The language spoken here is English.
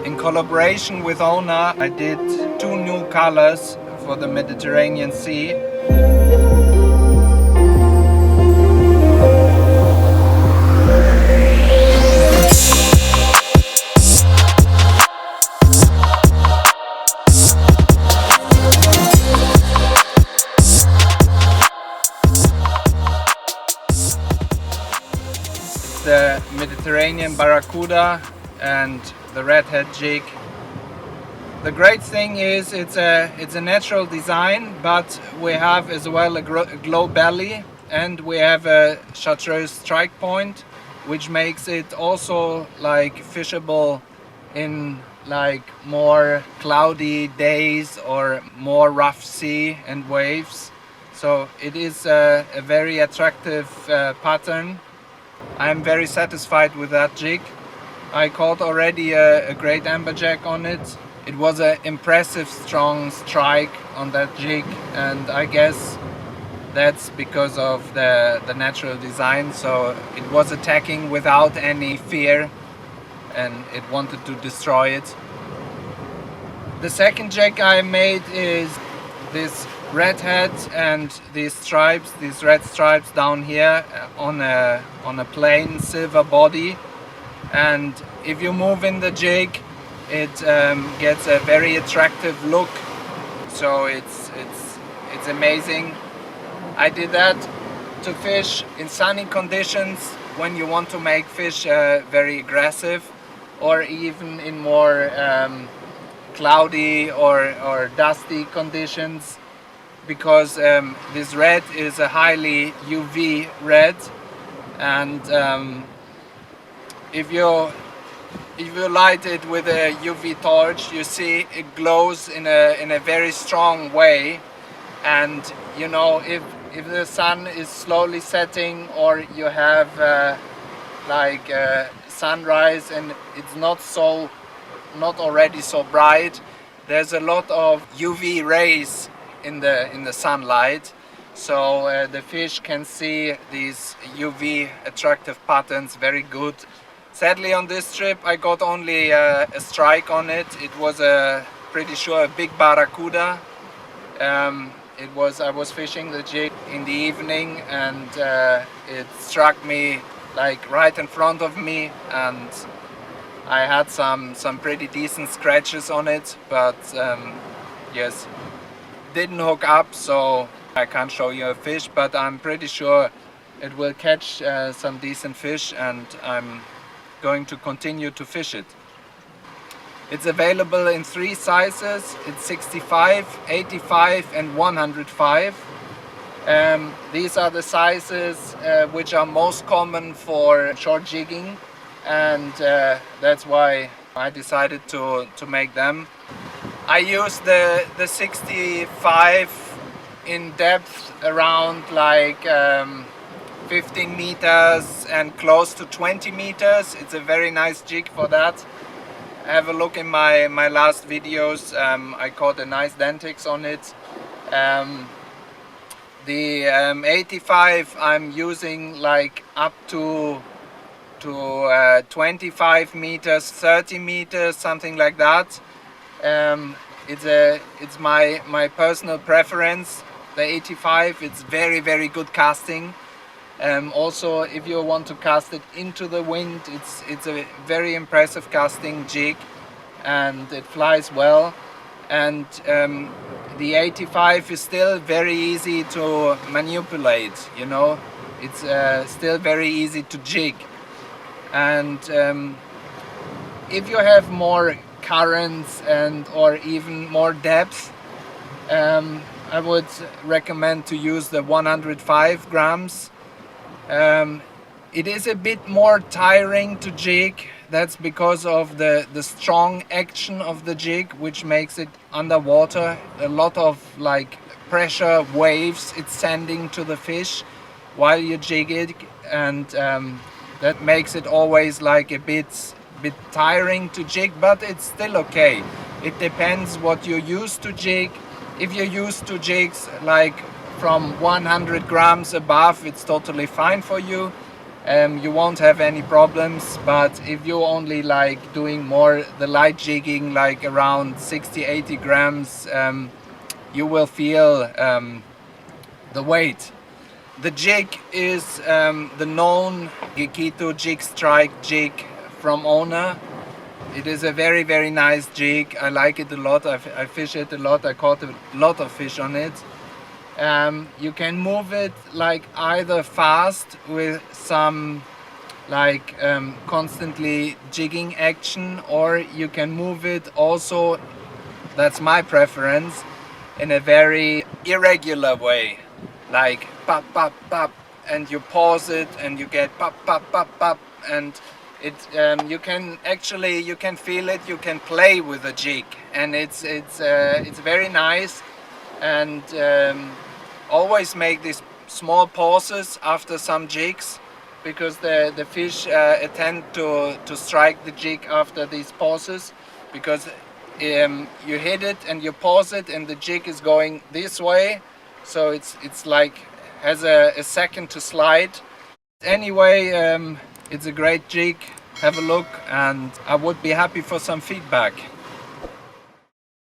In collaboration with owner, I did 2 new colors for the Mediterranean Sea. The Mediterranean Barracuda and the Redhead Jig. The great thing is it's a natural design, but we have as well a glow belly, and we have a chartreuse strike point, which makes it also like fishable in like more cloudy days or more rough sea and waves. So it is a very attractive pattern. I'm very satisfied with that jig. I caught already a great Amberjack on it. It was an impressive strong strike on that jig, and I guess that's because of the natural design. So it was attacking without any fear and it wanted to destroy it. The second jig I made is this red head and these stripes, these red stripes down here on a plain silver body, and if you move in the jig it gets a very attractive look, so it's amazing. I did that to fish in sunny conditions when you want to make fish very aggressive, or even in more cloudy or dusty conditions, because this red is a highly UV red, and if you light it with a UV torch, you see it glows in a very strong way. And you know, if the sun is slowly setting, or you have like sunrise and it's not already so bright, there's a lot of UV rays in the sunlight, so the fish can see these UV attractive patterns very good. Sadly, on this trip I got only a strike on it. It was pretty sure a big barracuda. I was fishing the jig in the evening, and it struck me like right in front of me, and I had some pretty decent scratches on it, but yes, didn't hook up, so I can't show you a fish, but I'm pretty sure it will catch some decent fish, and I'm going to continue to fish it. It's available in 3 sizes. It's 65, 85 and 105. These are the sizes which are most common for shore jigging, and that's why I decided to make them. I used the 65 in depth around like 15 meters and close to 20 meters. It's a very nice jig for that. Have a look in my last videos. I caught a nice Dentex on it. The 85 I'm using like up to 25 meters, 30 meters, something like that. It's my personal preference. The 85, it's very good casting. Also, if you want to cast it into the wind, it's a very impressive casting jig, and it flies well. And the 85 is still very easy to manipulate, you know. It's still very easy to jig. And if you have more currents or even more depth, I would recommend to use the 105 grams. It is a bit more tiring to jig. That's because of the strong action of the jig, which makes it underwater. A lot of like pressure waves it's sending to the fish while you jig it, and that makes it always like a bit tiring to jig, but it's still okay. It depends what you're used to jig. If you're used to jigs like from 100 grams above, it's totally fine for you. you won't have any problems. But if you only like doing more the light jigging, like around 60-80 grams, you will feel the weight. The jig is the known Gekito Jig Strike Jig from owner. It is a very nice jig. I like it a lot. I fish it a lot. I caught a lot of fish on it. You can move it like either fast with some like constantly jigging action, or you can move it also, that's my preference, in a very irregular way, like pop pop pop, and you pause it and you get pop pop pop pop, and it you can feel it, you can play with the jig, and it's very nice. And always make these small pauses after some jigs, because the fish tend to strike the jig after these pauses, because you hit it and you pause it and the jig is going this way, so it's like has a second to slide. Anyway, it's a great jig. Have a look, and I would be happy for some feedback.